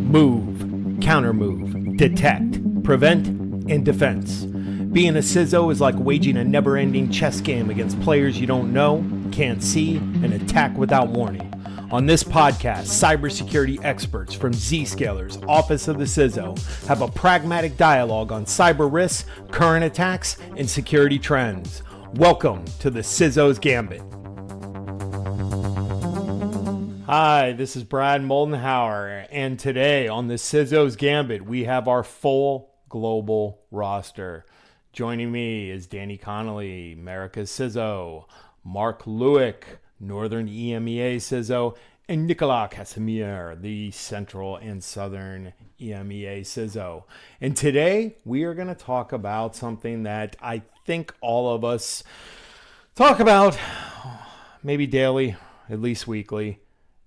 Move, counter-move, detect, prevent, and defense. Being a CISO is like waging a never-ending chess game against players you don't know, can't see, and attack without warning. On this podcast, cybersecurity experts from Zscaler's Office of the CISO have a pragmatic dialogue on cyber risks, current attacks, and security trends. Welcome to the CISO's Gambit. Hi, this is Brad Moldenhauer, and today on the CISO's Gambit, we have our full global roster. Joining me is Danny Connolly, America's CISO, Mark Lewick, Northern EMEA CISO, and Nicolas Casimir, the Central and Southern EMEA CISO. And today we are going to talk about something that I think all of us talk about maybe daily, at least weekly,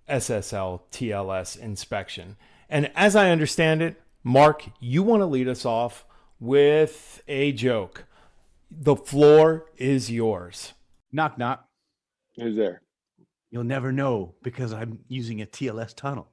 SSL TLS inspection. And as I understand it, Mark, you want to lead us off with a joke. The floor is yours. Knock, knock. Who's there? You'll never know because I'm using a TLS tunnel.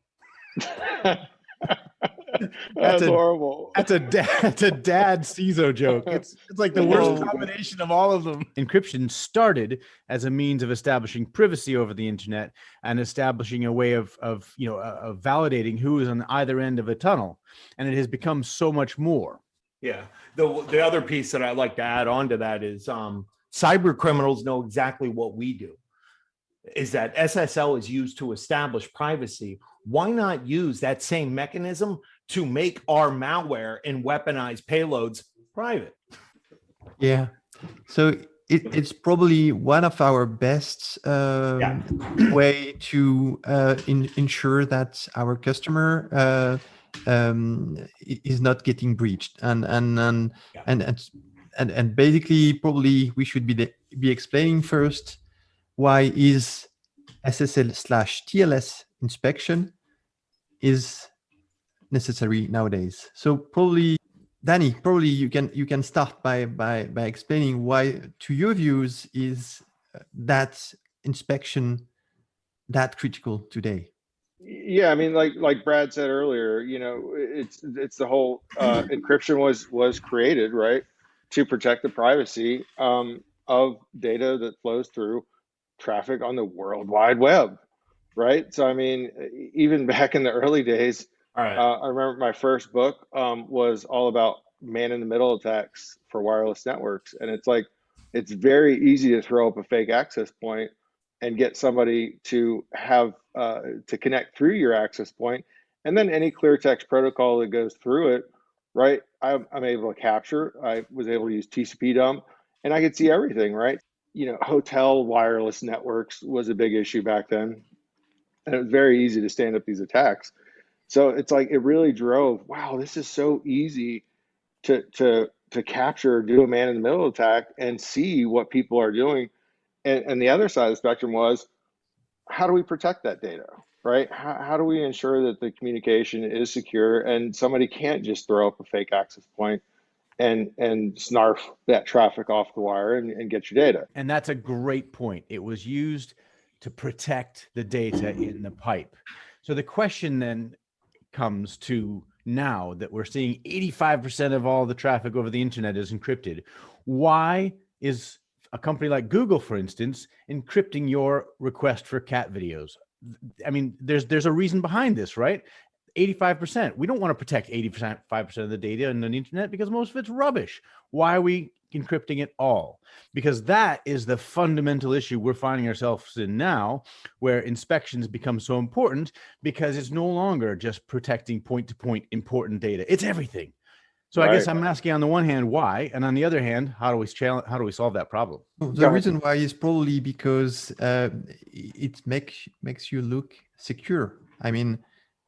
That's horrible. That's a dad CISO joke. It's like the worst combination of all of them. Encryption started as a means of establishing privacy over the internet and establishing a way of validating who is on either end of a tunnel, and it has become so much more. Yeah. The other piece that I'd like to add on to that is cyber criminals know exactly what we do. Is that SSL is used to establish privacy. Why not use that same mechanism to make our malware and weaponized payloads private? Yeah. So it's probably one of our best way to ensure that our customer is not getting breached. And basically, probably we should be explaining first why is SSL/TLS inspection is necessary nowadays. So probably, Danny, you can start by explaining why, to your views, is that inspection that critical today? Yeah, I mean, like Brad said earlier, it's the whole encryption was created, right, to protect the privacy of data that flows through traffic on the World Wide Web, right? So I mean, even back in the early days, I remember my first book was all about man-in-the-middle attacks for wireless networks, and it's very easy to throw up a fake access point and get somebody to have to connect through your access point, and then any clear text protocol that goes through it, right? I'm able to capture. I was able to use TCP dump, and I could see everything, right? Hotel wireless networks was a big issue back then, and it was very easy to stand up these attacks. So it's like it really drove, wow, this is so easy to capture, do a man-in-the-middle attack and see what people are doing. And the other side of the spectrum was, how do we protect that data, right? How do we ensure that the communication is secure and somebody can't just throw up a fake access point and snarf that traffic off the wire and get your data? And that's a great point. It was used to protect the data in the pipe. So the question then comes to, now that we're seeing 85% of all the traffic over the internet is encrypted, why is a company like Google, for instance, encrypting your request for cat videos? I mean, there's a reason behind this, right? 85%. We don't want to protect 85% of the data on the internet because most of it's rubbish. Why are we encrypting it all? Because that is the fundamental issue we're finding ourselves in now, where inspections become so important because it's no longer just protecting point-to-point important data. It's everything. So I guess I'm asking, on the one hand, why, and on the other hand, how do we solve that problem? The reason why is probably because it makes you look secure. I mean,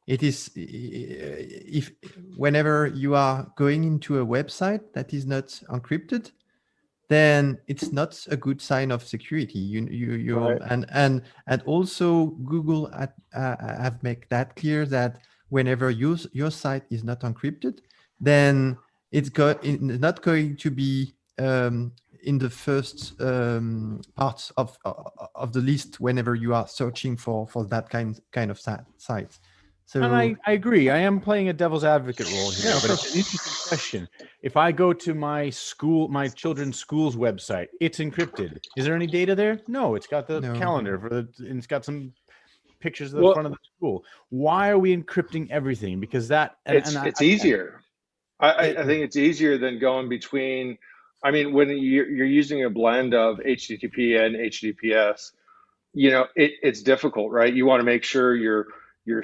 it is, if whenever you are going into a website that is not encrypted, then it's not a good sign of security. And also Google have made that clear that whenever your site is not encrypted, then it's not going to be in the first parts of the list whenever you are searching for that kind of sites. So And I agree. I am playing a devil's advocate role here, Yeah, of but course. it's an interesting question. If I go to my children's school's website, it's encrypted. Is there any data there? No, it's got the No. calendar and it's got some pictures of the Well, front of the school. Why are we encrypting everything? Because that it's easier. It- I think it's easier than going between. I mean, when you're using a blend of HTTP and HTTPS, it's difficult, right? You want to make sure your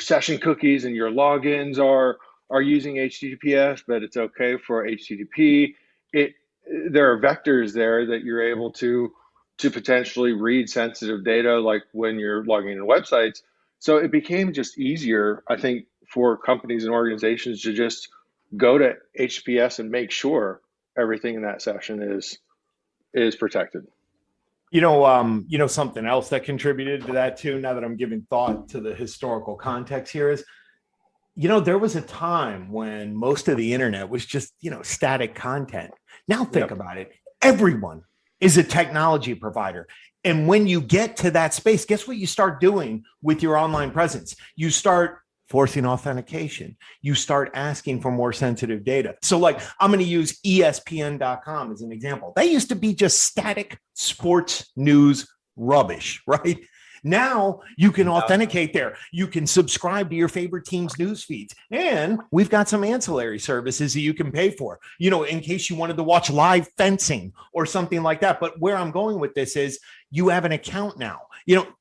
session cookies and your logins are using HTTPS, but it's okay for HTTP. It There are vectors there that you're able to potentially read sensitive data, like when you're logging into websites. So it became just easier, I think, for companies and organizations to just go to HTTPS and make sure everything in that session is protected. Something else that contributed to that too, now that I'm giving thought to the historical context here is, there was a time when most of the internet was just, static content. Now think about it. Everyone is a technology provider. And when you get to that space, guess what you start doing with your online presence? You start forcing authentication. You start asking for more sensitive data. So like, I'm going to use ESPN.com as an example. They used to be just static sports news rubbish, right? Now you can authenticate there. You can subscribe to your favorite team's news feeds. And we've got some ancillary services that you can pay for, in case you wanted to watch live fencing or something like that. But where I'm going with this is you have an account now.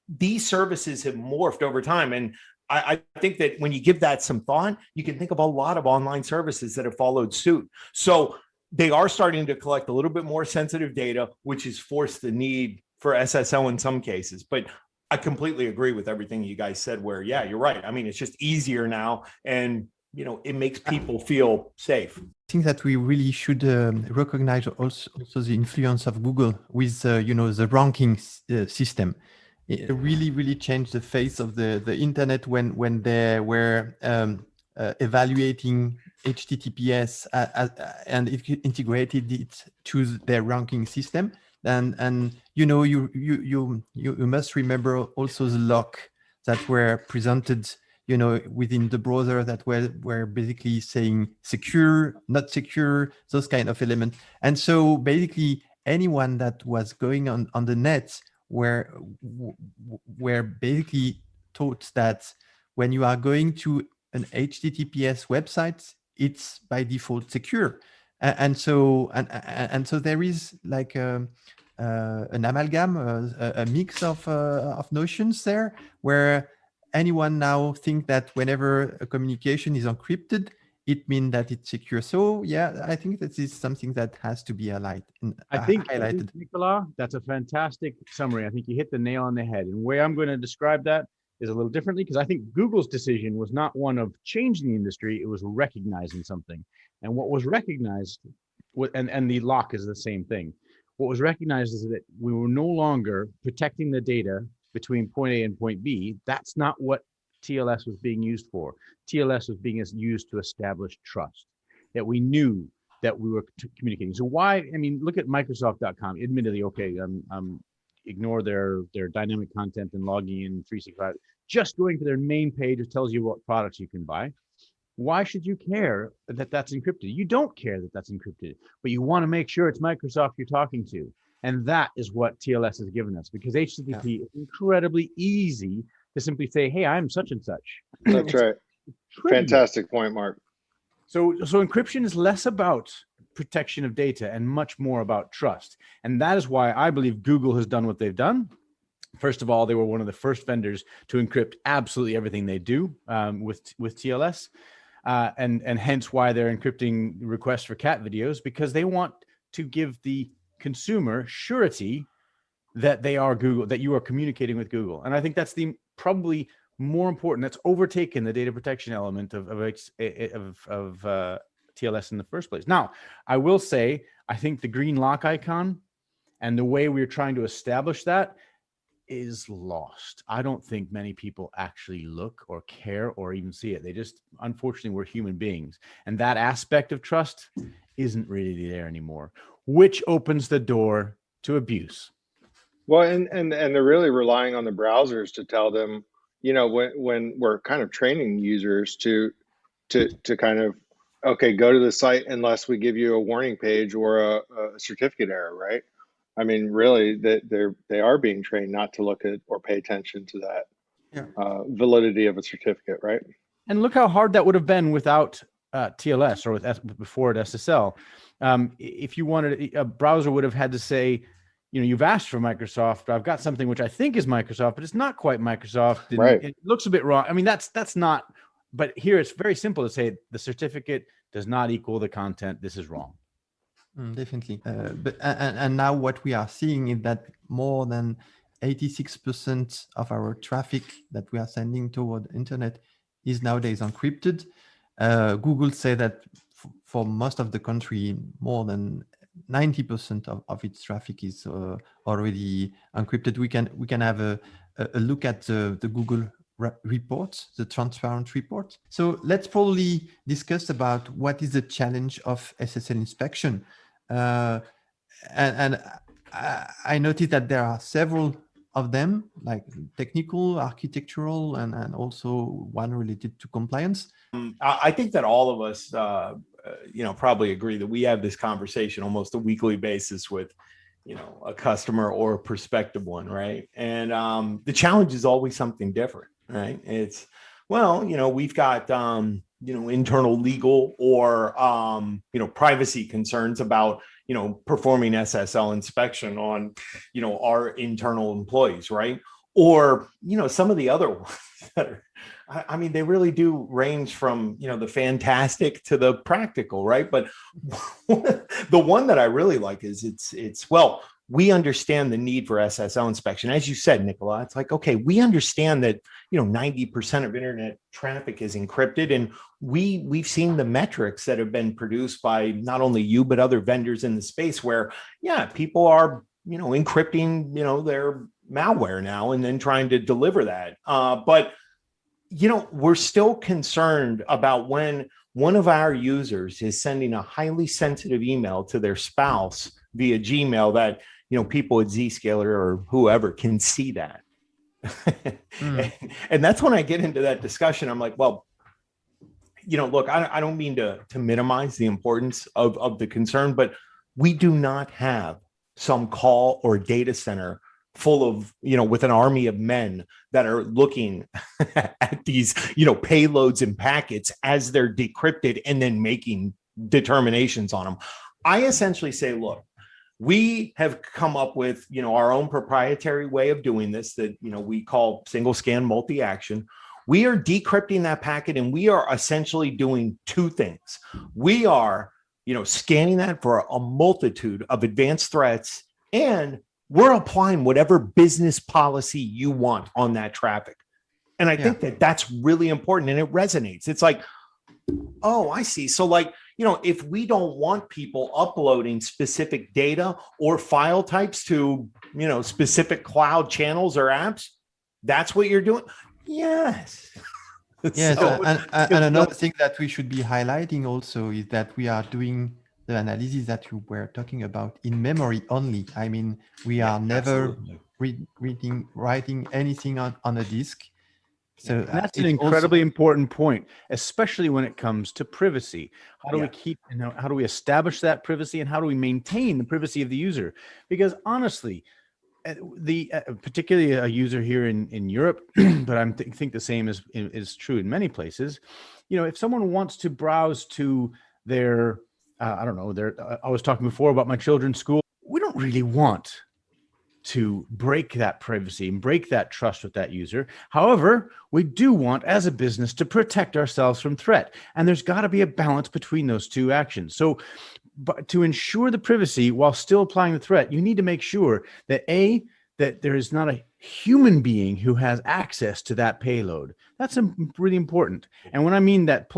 These services have morphed over time. And I think that when you give that some thought, you can think of a lot of online services that have followed suit. So they are starting to collect a little bit more sensitive data, which has forced the need for SSL in some cases. But I completely agree with everything you guys said where, yeah, you're right. I mean, it's just easier now and, it makes people feel safe. I think that we really should recognize also the influence of Google with, the ranking system. It really, really changed the face of the internet when they were evaluating HTTPS and it integrated it to their ranking system. And you must remember also the lock that were presented within the browser that were basically saying secure, not secure, those kind of elements. And so basically anyone that was going on the net were basically taught that when you are going to an HTTPS website, it's by default secure. And so there is like an amalgam, a mix of notions there, where anyone now think that whenever a communication is encrypted, it means that it's secure. So yeah, I think that is something that has to be highlighted. Nicola, that's a fantastic summary. I think you hit the nail on the head. And the way I'm going to describe that is a little differently, because I think Google's decision was not one of changing the industry, it was recognizing something. And what was recognized, and the lock is the same thing. What was recognized is that we were no longer protecting the data between point A and point B. That's not what TLS was being used for. TLS was being used to establish trust, that we knew that we were communicating. So why, look at Microsoft.com. Admittedly, okay, ignore their dynamic content and logging in 365. Just going to their main page, it tells you what products you can buy. Why should you care that that's encrypted? You don't care that that's encrypted, but you want to make sure it's Microsoft you're talking to. And that is what TLS has given us, because HTTP is incredibly easy to simply say, hey, I'm such and such. That's right. Fantastic point, Mark. So encryption is less about protection of data and much more about trust. And that is why I believe Google has done what they've done. First of all, they were one of the first vendors to encrypt absolutely everything they do with TLS. And hence why they're encrypting requests for cat videos, because they want to give the consumer surety that they are Google, that you are communicating with Google. And I think that's the probably more important. That's overtaken the data protection element of TLS in the first place. Now, I will say, I think the green lock icon and the way we're trying to establish that is lost. I don't think many people actually look or care or even see it. They just, unfortunately, we're human beings. And that aspect of trust isn't really there anymore, which opens the door to abuse. Well, and they're really relying on the browsers to tell them, when we're kind of training users to kind of, okay, go to the site unless we give you a warning page or a certificate error, right? I mean, really, they are being trained not to look at or pay attention to that validity of a certificate, right? And look how hard that would have been without TLS or before at SSL. If you wanted, a browser would have had to say, you've asked for Microsoft. I've got something which I think is Microsoft, but it's not quite Microsoft. And Right. It looks a bit wrong. I mean, that's not. But here it's very simple to say the certificate does not equal the content. This is wrong. Definitely. And now what we are seeing is that more than 86% of our traffic that we are sending toward internet is nowadays encrypted. Google say that for most of the country, more than 90% of its traffic is already encrypted. We can have a look at the Google report, the transparent report. So let's probably discuss about what is the challenge of SSL inspection. And I noticed that there are several of them, like technical, architectural, and also one related to compliance. I think that all of us, probably agree that we have this conversation almost a weekly basis with, a customer or a prospective one, right? And the challenge is always something different, right? It's, we've got, internal legal or, privacy concerns about, performing SSL inspection on, our internal employees, right? Or, some of the other ones that are, I mean, they really do range from, the fantastic to the practical, right? But the one that I really like is we understand the need for SSL inspection. As you said, Nicola, it's like, okay, we understand that, 90% of internet traffic is encrypted. And we've seen the metrics that have been produced by not only you, but other vendors in the space where, people are, encrypting, their malware now and then trying to deliver that. But we're still concerned about when one of our users is sending a highly sensitive email to their spouse via Gmail that, people at Zscaler or whoever can see that. And that's when I get into that discussion. I'm like, well, look, I don't mean to minimize the importance of the concern, but we do not have some call or data center full of, with an army of men that are looking at these, payloads and packets as they're decrypted and then making determinations on them. I essentially say, look, we have come up with, our own proprietary way of doing this that, we call single scan multi-action. We are decrypting that packet and we are essentially doing two things. We are, scanning that for a multitude of advanced threats, and we're applying whatever business policy you want on that traffic. And I think that that's really important and it resonates. It's like, oh, I see. So like, if we don't want people uploading specific data or file types to, specific cloud channels or apps, that's what you're doing. Yes. Yes. And another thing that we should be highlighting also is that we are doing the analysis that you were talking about in memory only. I mean, we are never writing anything on a disk. So that's an incredibly important point, especially when it comes to privacy. How do we keep, how do we establish that privacy, and how do we maintain the privacy of the user? Because honestly, particularly a user here in Europe, but I think the same is true in many places. If someone wants to browse to their, I was talking before about my children's school. We don't really want to break that privacy and break that trust with that user. However, we do want as a business to protect ourselves from threat. And there's got to be a balance between those two actions. So but to ensure the privacy while still applying the threat, you need to make sure that that there is not a human being who has access to that payload. That's really important. And when I mean that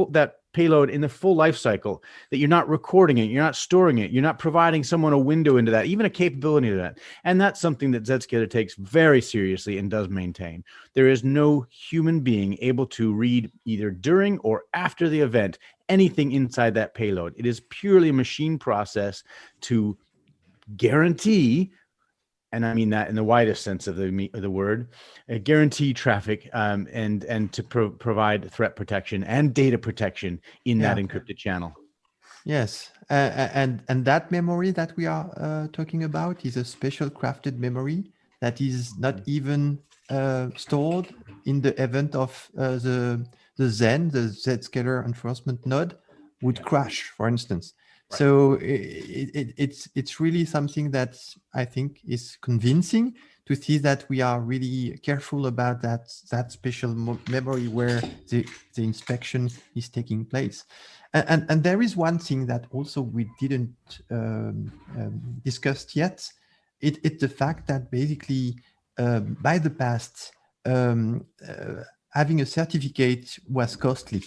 payload in the full life cycle, that you're not recording it, you're not storing it, you're not providing someone a window into that, even a capability to that. And that's something that Zscaler takes very seriously and does maintain. There is no human being able to read either during or after the event anything inside that payload. It is purely a machine process to guarantee and I mean that in the widest sense of the word, guarantee traffic and to provide threat protection and data protection in that encrypted channel. Yes, and that memory that we are talking about is a special crafted memory that is not even stored in the event of the Zscaler enforcement node would crash, for instance. Right. So it's really something that I think is convincing to see that we are really careful about that special memory where the inspection is taking place. And there is one thing that also we didn't discuss yet. It's the fact that basically by the past, having a certificate was costly.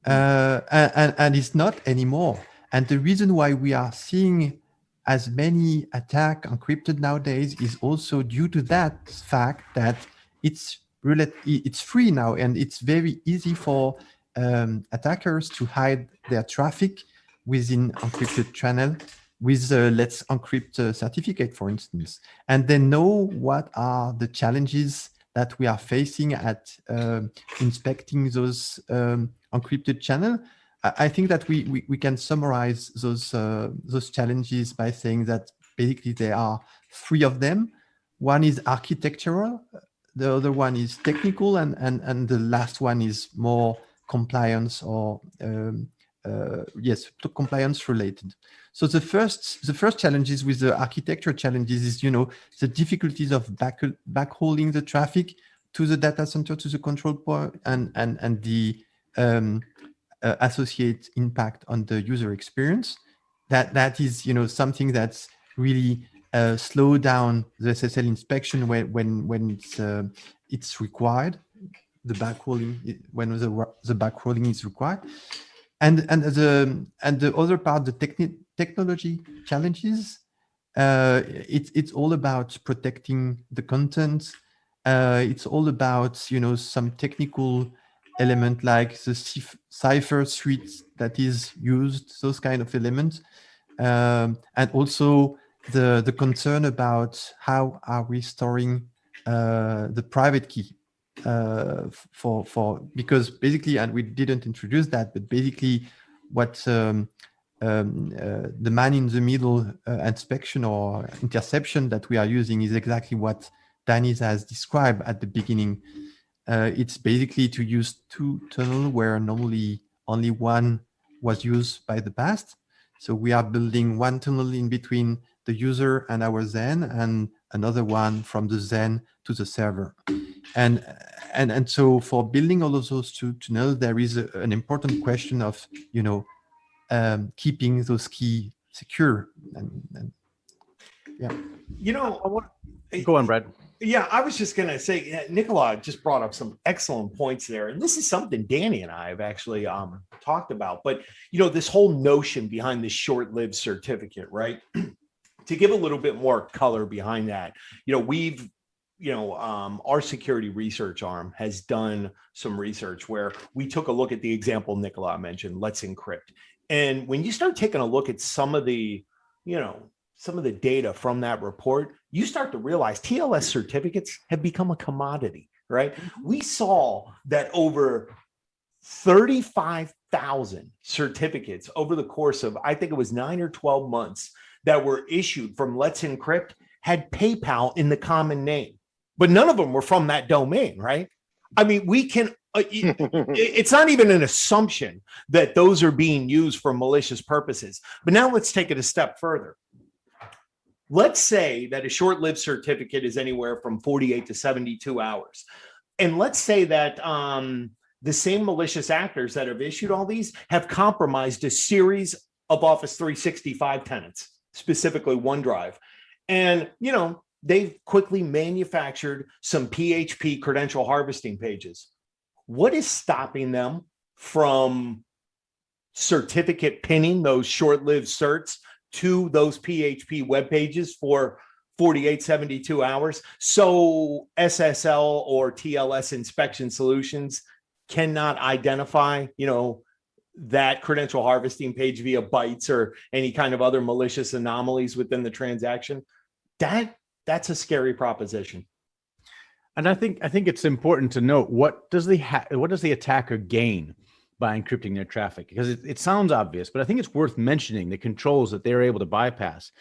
And it's not anymore. And the reason why we are seeing as many attacks encrypted nowadays is also due to that fact that it's free now, and it's very easy for attackers to hide their traffic within encrypted channel with let's encrypt certificate, for instance. And they know what are the challenges that we are facing at inspecting those encrypted channel. I think that we can summarize those challenges by saying that basically there are three of them. One is architectural, the other one is technical, and the last one is more compliance or compliance related. So the first challenges with the architecture challenges is the difficulties of backhauling the traffic to the data center, to the control point, and the associate impact on the user experience. That is something that's really slow down the SSL inspection when it's required. The backhauling, when the backhauling is required, and the other part, the technology challenges. It's all about protecting the content. It's all about some technical element like the cipher suite that is used, those kind of elements, and also the concern about how are we storing the private key because basically, and we didn't introduce that, but basically what the man in the middle inspection or interception that we are using is exactly what Danis has described at the beginning. It's basically to use two tunnels where normally only one was used by the past. So we are building one tunnel in between the user and our Zen, and another one from the Zen to the server. And so for building all of those two tunnels, there is an important question of keeping those keys secure. And yeah. Go on, Brad. Yeah, I was just going to say, Nicola just brought up some excellent points there. And this is something Danny and I have actually talked about. But, this whole notion behind this short-lived certificate, right? To give a little bit more color behind that, we've, our security research arm has done some research where we took a look at the example Nicola mentioned, let's encrypt. And when you start taking a look at some of the data from that report, you start to realize TLS certificates have become a commodity, right? We saw that over 35,000 certificates over the course of, I think it was 9 or 12 months that were issued from Let's Encrypt had PayPal in the common name, but none of them were from that domain, right? I mean, we can, it's not even an assumption that those are being used for malicious purposes. But now let's take it a step further. Let's say that a short-lived certificate is anywhere from 48 to 72 hours. And let's say that the same malicious actors that have issued all these have compromised a series of Office 365 tenants, specifically OneDrive. And, they've quickly manufactured some PHP credential harvesting pages. What is stopping them from certificate pinning those short-lived certs to those PHP web pages for 48, 72 hours? So SSL or TLS inspection solutions cannot identify, that credential harvesting page via bytes or any kind of other malicious anomalies within the transaction. that's a scary proposition. And I think it's important to note, what does the attacker gain by encrypting their traffic? Because it sounds obvious, but I think it's worth mentioning the controls that they're able to bypass.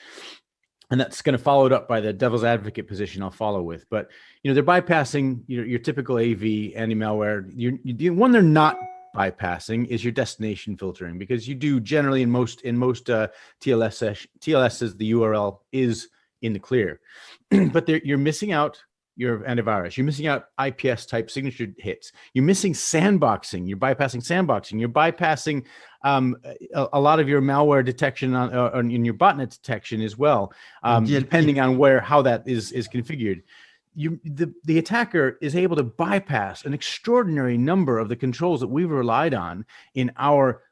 And that's going to follow it up by the devil's advocate position I'll follow with. But they're bypassing your typical AV anti-malware. The one they're not bypassing is your destination filtering, because you do generally in most TLSs the URL is in the clear, but you're missing out your antivirus. You're missing out IPS type signature hits. You're missing sandboxing. You're bypassing sandboxing. You're bypassing a lot of your malware detection in your botnet detection as well, depending on how that is configured. The attacker is able to bypass an extraordinary number of the controls that we've relied on in our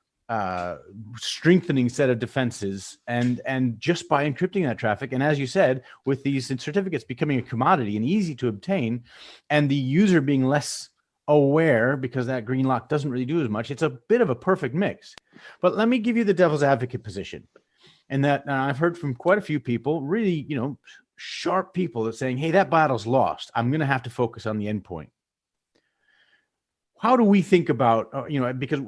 strengthening set of defenses, and just by encrypting that traffic. And as you said, with these certificates becoming a commodity and easy to obtain, and the user being less aware because that green lock doesn't really do as much, it's a bit of a perfect mix. But let me give you the devil's advocate position, and that I've heard from quite a few people, really, sharp people, that saying, hey, that battle's lost. I'm going to have to focus on the endpoint. How do we think about, because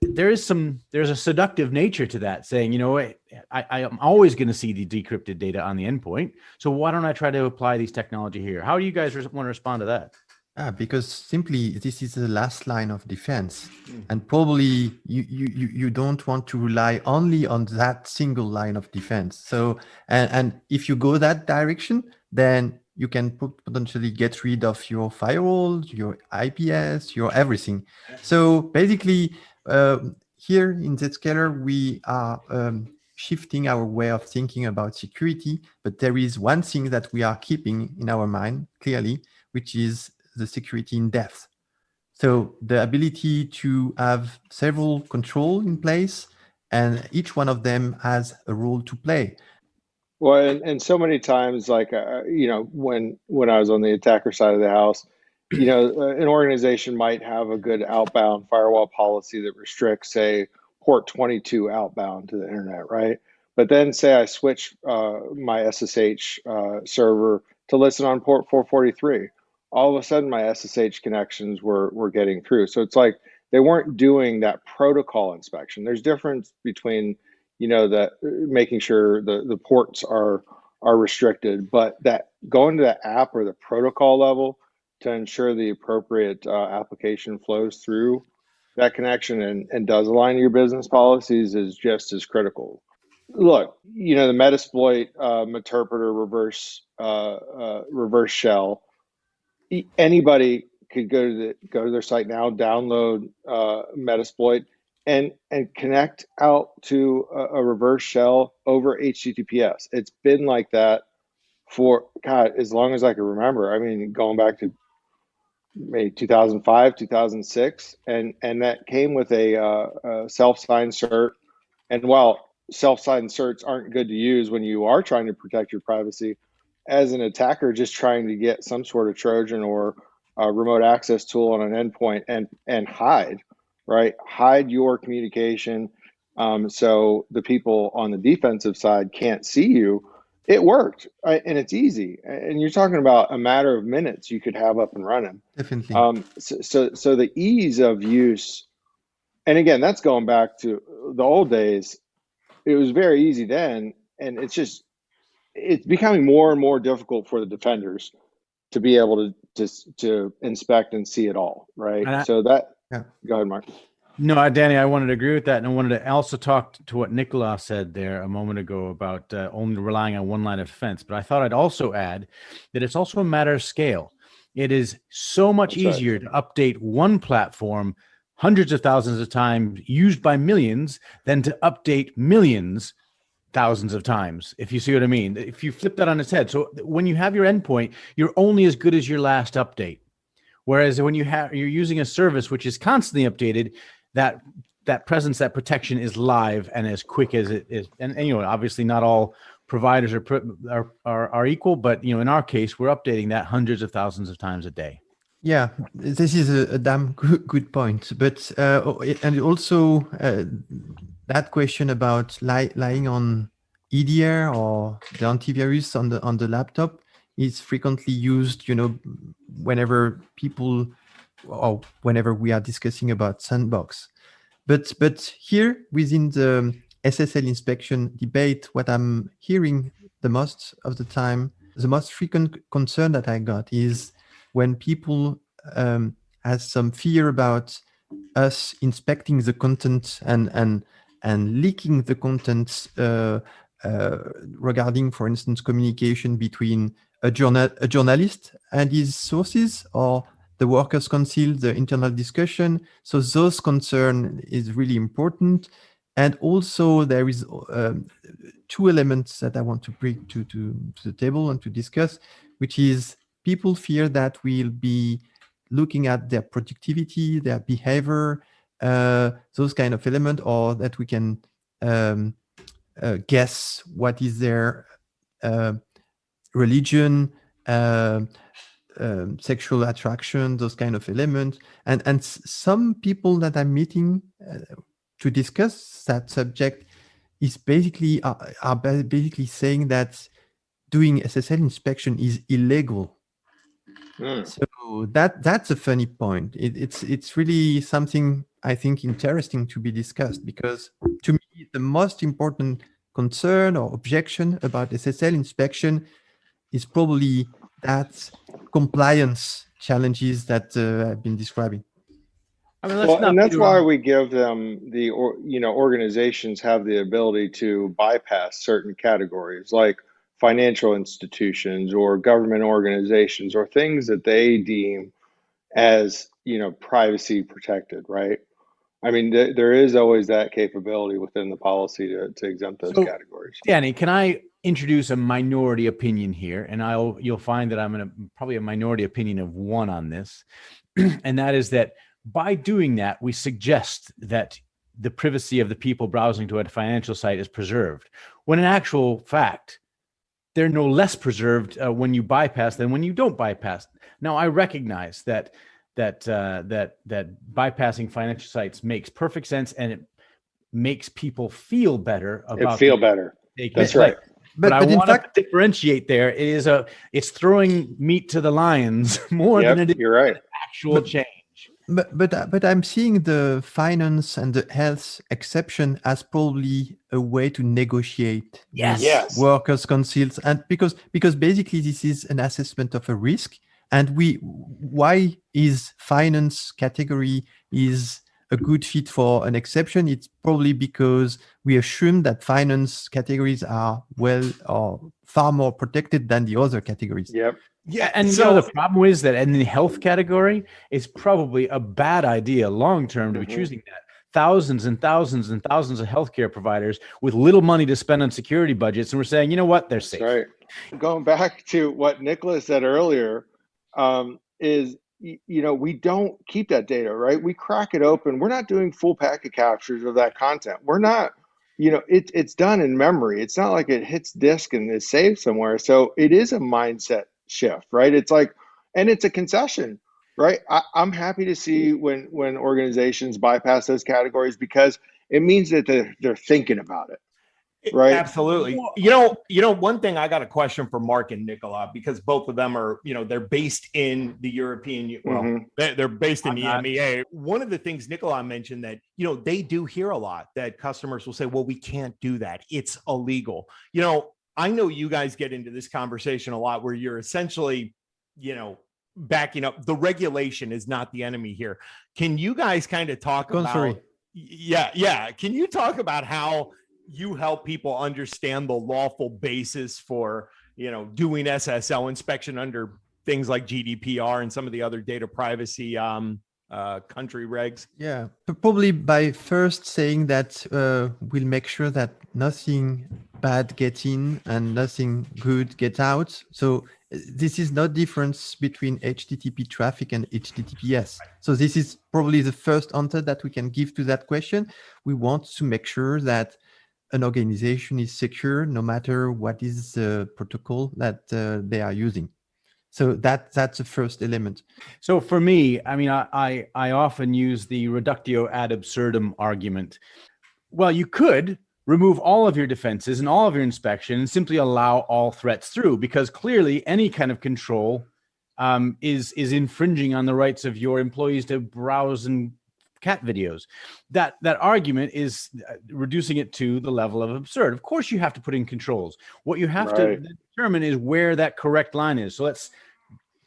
there's a seductive nature to that, saying, I am always going to see the decrypted data on the endpoint. So why don't I try to apply these technology here? How do you guys want to respond to that? Because simply this is the last line of defense, and probably you don't want to rely only on that single line of defense. So and if you go that direction, then you can potentially get rid of your firewall, your IPS, your everything. So basically, here in Zscaler, we are shifting our way of thinking about security, but there is one thing that we are keeping in our mind clearly, which is the security in depth. So the ability to have several control in place, and each one of them has a role to play. Well, and so many times, like, when I was on the attacker side of the house, an organization might have a good outbound firewall policy that restricts, say, port 22 outbound to the internet, right? But then say I switch my SSH server to listen on port 443. All of a sudden, my SSH connections were getting through. So it's like they weren't doing that protocol inspection. There's difference between that making sure the ports are restricted, but that going to the app or the protocol level to ensure the appropriate application flows through that connection and does align to your business policies is just as critical. Look, the Metasploit interpreter reverse shell. Anybody could go to their site now, download Metasploit, and connect out to a reverse shell over HTTPS. It's been like that for, God, as long as I can remember. I mean, going back to maybe 2005, 2006, and that came with a self-signed cert. And while self-signed certs aren't good to use when you are trying to protect your privacy, as an attacker just trying to get some sort of Trojan or a remote access tool on an endpoint and hide, right? Hide your communication so the people on the defensive side can't see you. It worked, right? And it's easy. And you're talking about a matter of minutes you could have up and running. Definitely. So the ease of use, and again, that's going back to the old days. It was very easy then, and it's becoming more and more difficult for the defenders to be able to inspect and see it all, right? Go ahead, Mark. No, Danny, I wanted to agree with that. And I wanted to also talk to what Nicolas said there a moment ago about only relying on one line of defense. But I thought I'd also add that it's also a matter of scale. It is so much easier to update one platform hundreds of thousands of times used by millions than to update millions thousands of times, if you see what I mean. If you flip that on its head. So when you have your endpoint, you're only as good as your last update. Whereas when you're using a service which is constantly updated, that presence, that protection is live and as quick as it is. And obviously not all providers are equal, but in our case, we're updating that hundreds of thousands of times a day. Yeah, this is a damn good point. But and also that question about lying on EDR or the antivirus on the laptop is frequently used, whenever people or whenever we are discussing about sandbox. But here within the SSL inspection debate, what I'm hearing the most of the time, the most frequent concern that I got is when people has some fear about us inspecting the content and leaking the content regarding, for instance, communication between a journalist and his sources, or the workers' council, the internal discussion. So those concern is really important. And also there is two elements that I want to bring to the table and to discuss, which is people fear that we'll be looking at their productivity, their behavior, those kind of element, or that we can guess what is their religion, sexual attraction, those kind of elements. And some people that I'm meeting to discuss that subject is basically are basically saying that doing SSL inspection is illegal. So that's a funny point. It's really something I think interesting to be discussed, because to me the most important concern or objection about SSL inspection is probably that compliance challenges that I've been describing. I mean, let's not and that's beat why around- we give them organizations have the ability to bypass certain categories like financial institutions or government organizations or things that they deem as privacy protected, right? I mean, there is always that capability within the policy to exempt those categories. Danny, can I introduce a minority opinion here? And you'll find that I'm probably a minority opinion of one on this. And that is that by doing that, we suggest that the privacy of the people browsing to a financial site is preserved, when in actual fact, they're no less preserved when you bypass than when you don't bypass. Now, I recognize that bypassing financial sites makes perfect sense, and it makes people feel better about That's right. But I want to differentiate there. It's throwing meat to the lions more than it is you're right. actual change. But I'm seeing the finance and the health exception as probably a way to negotiate with workers' councils, and because basically this is an assessment of a risk, and why is finance category is a good fit for an exception? It's probably because we assume that finance categories are far more protected than the other categories. Yep. Yeah, and the problem is that in the health category, it's probably a bad idea long-term to be choosing that. Thousands and thousands and thousands of healthcare providers with little money to spend on security budgets, and we're saying, you know what, they're safe. That's right. Going back to what Nicholas said earlier, is we don't keep that data, right? We crack it open. We're not doing full packet captures of that content. We're not, it's done in memory. It's not like it hits disk and is saved somewhere. So it is a mindset shift, right? It's like, and it's a concession, right? I'm happy to see when organizations bypass those categories, because it means that they're thinking about it. Right. Absolutely. One thing, I got a question for Mark and Nicola, because both of them are, they're based in the European, they're based in the EMEA. One of the things Nicola mentioned that, they do hear a lot that customers will say, well, we can't do that. It's illegal. I know you guys get into this conversation a lot where you're essentially, backing up. The regulation is not the enemy here. Can you guys kind of talk about, can you talk about how you help people understand the lawful basis for, doing SSL inspection under things like GDPR and some of the other data privacy country regs? Yeah, probably by first saying that we'll make sure that nothing bad gets in and nothing good gets out. So this is no difference between HTTP traffic and HTTPS. So this is probably the first answer that we can give to that question. We want to make sure that an organization is secure no matter what is the protocol that they are using. So that's the first element. So for me, I mean, I often use the reductio ad absurdum argument. Well, you could remove all of your defenses and all of your inspection and simply allow all threats through, because clearly any kind of control is infringing on the rights of your employees to browse and cat videos. That argument is reducing it to the level of absurd. Of course, you have to put in controls. What you have to determine is where that correct line is. So let's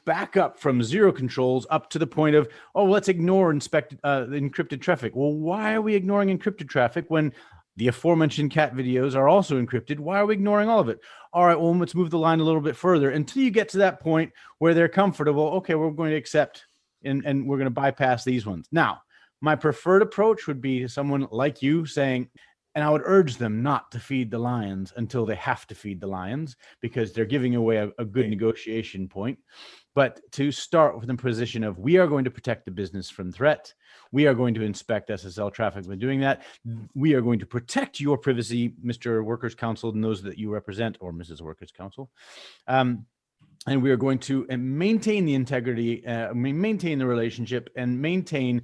back up from zero controls up to the point of, oh, let's ignore encrypted traffic. Well, why are we ignoring encrypted traffic when the aforementioned cat videos are also encrypted? Why are we ignoring all of it? All right, well, let's move the line a little bit further until you get to that point where they're comfortable. Okay, we're going to accept and we're going to bypass these ones. Now, my preferred approach would be someone like you saying, and I would urge them not to feed the lions until they have to feed the lions, because they're giving away a good negotiation point. But to start with the position of, we are going to protect the business from threat. We are going to inspect SSL traffic by doing that. We are going to protect your privacy, Mr. Workers Council, and those that you represent, or Mrs. Workers Council. And we are going to maintain the integrity, maintain the relationship, and maintain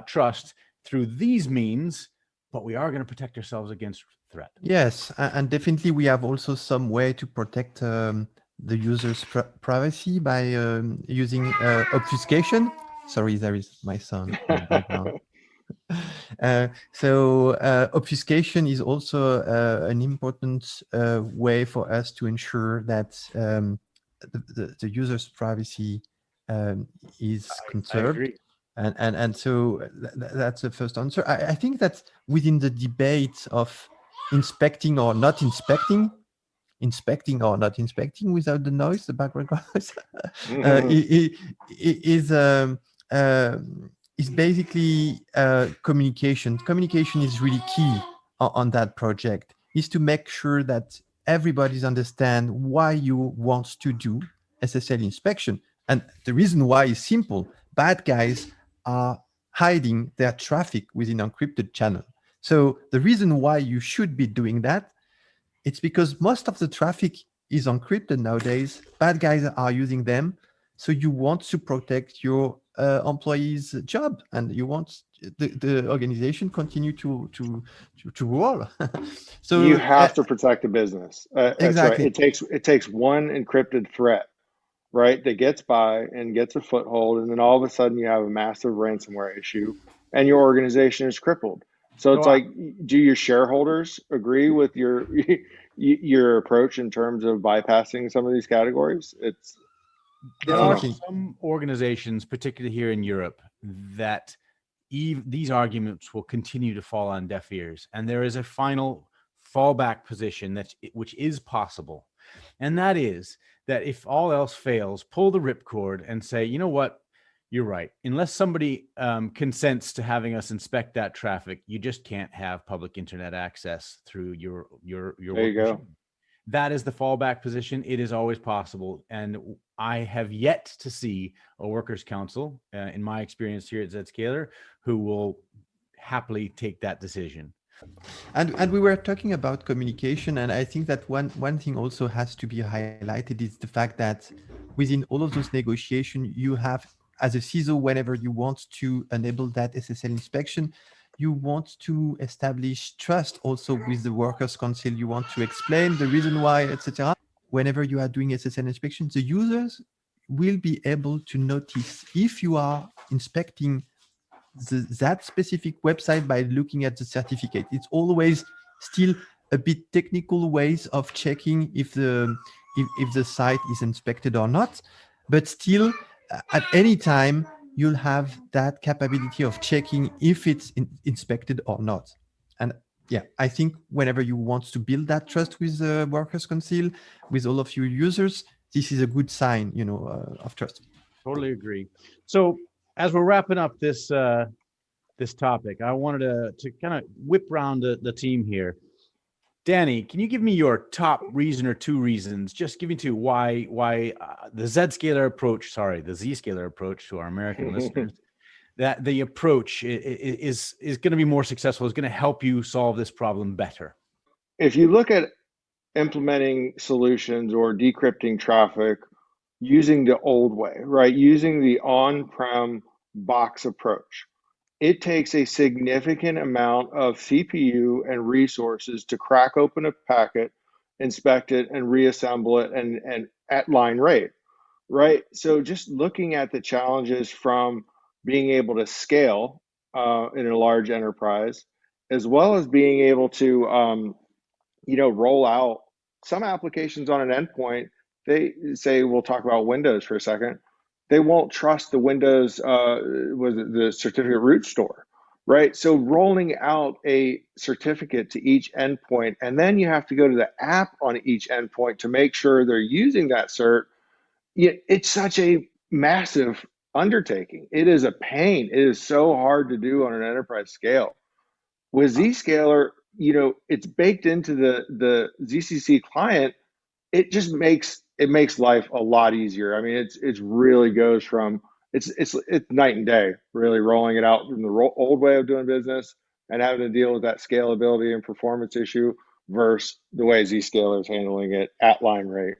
trust through these means, but we are going to protect ourselves against threat. Yes, and definitely we have also some way to protect the user's privacy by using obfuscation. Sorry, there is my son in the background. So obfuscation is also an important way for us to ensure that the user's privacy is conserved. And so that's the first answer. I think that within the debate of inspecting or not inspecting without the noise, the background noise, is basically communication. Communication is really key on that project, is to make sure that everybody's understand why you want to do SSL inspection. And the reason why is simple. Bad guys are hiding their traffic within encrypted channel. So the reason why you should be doing that, it's because most of the traffic is encrypted nowadays. Bad guys are using them. So you want to protect your employees' job, and you want the organization continue to roll. So you have to protect the business. Exactly. That's right. It takes one encrypted threat, right, that gets by and gets a foothold, and then all of a sudden you have a massive ransomware issue, and your organization is crippled. So it's like, do your shareholders agree with your approach in terms of bypassing some of these categories? There are some organizations, particularly here in Europe, that these arguments will continue to fall on deaf ears, and there is a final fallback position which is possible, and that is that if all else fails, pull the ripcord and say, you know what? You're right. Unless somebody consents to having us inspect that traffic, you just can't have public internet access through your there you go. That is the fallback position. It is always possible. And I have yet to see a workers' council, in my experience here at Zscaler, who will happily take that decision. And we were talking about communication, and I think that one thing also has to be highlighted is the fact that within all of those negotiations, you have, as a CISO, whenever you want to enable that SSL inspection, you want to establish trust also with the workers' council. You want to explain the reason why, etc. Whenever you are doing SSL inspection, the users will be able to notice if you are inspecting that specific website by looking at the certificate. It's always still a bit technical ways of checking if the site is inspected or not, but still at any time you'll have that capability of checking if it's inspected or not. And yeah, I think whenever you want to build that trust with the workers' council, with all of your users, this is a good sign, of trust. Totally agree. So as we're wrapping up this topic, I wanted to kind of whip around the team here. Danny, can you give me your top reason or two reasons, just giving to why the Zscaler approach, the Zscaler approach to our American listeners, that the approach is going to be more successful, is going to help you solve this problem better? If you look at implementing solutions or decrypting traffic using the old way, right, using the on-prem box approach, it takes a significant amount of CPU and resources to crack open a packet, inspect it, and reassemble it and at line rate, right? So just looking at the challenges from being able to scale in a large enterprise, as well as being able to roll out some applications on an endpoint. They say, we'll talk about Windows for a second. They won't trust the Windows was it the certificate root store, right? So rolling out a certificate to each endpoint, and then you have to go to the app on each endpoint to make sure they're using that cert. It's such a massive undertaking. It is a pain. It is so hard to do on an enterprise scale. With Zscaler, it's baked into the ZCC client. It just makes life a lot easier. I mean, it's really goes from it's night and day, really rolling it out from the old way of doing business and having to deal with that scalability and performance issue versus the way Zscaler is handling it at line rate.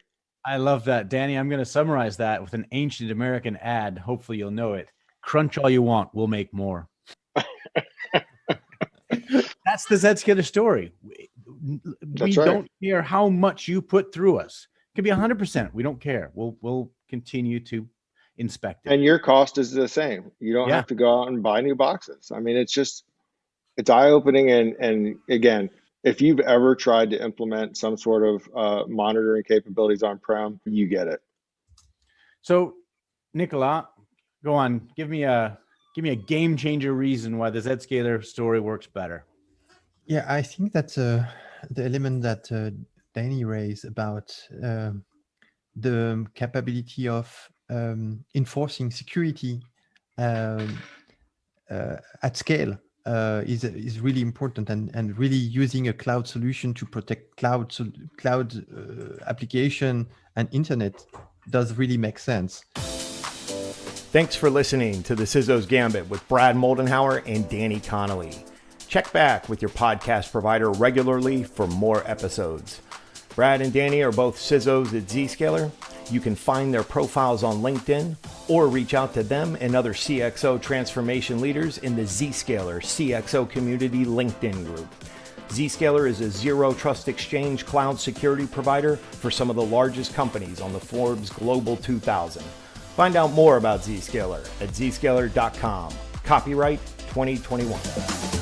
I love that, Danny. I'm going to summarize that with an ancient American ad. Hopefully you'll know it. Crunch all you want, we'll make more. That's the Zscaler story. We don't care how much you put through us. It could be 100%. We don't care. We'll continue to inspect it. And your cost is the same. You don't have to go out and buy new boxes. I mean, it's eye-opening. And again, if you've ever tried to implement some sort of monitoring capabilities on-prem, you get it. So, Nicolas, go on. Give me a game changer reason why the Zscaler story works better. Yeah, I think that the element that Danny raised about the capability of enforcing security at scale is really important, and really using a cloud solution to protect cloud application and internet does really make sense. Thanks for listening to the CISO's Gambit with Brad Moldenhauer and Danny Connolly. Check back with your podcast provider regularly for more episodes. Brad and Danny are both CISOs at Zscaler. You can find their profiles on LinkedIn or reach out to them and other CXO transformation leaders in the Zscaler CXO community LinkedIn group. Zscaler is a zero trust exchange cloud security provider for some of the largest companies on the Forbes Global 2000. Find out more about Zscaler at zscaler.com. Copyright 2021.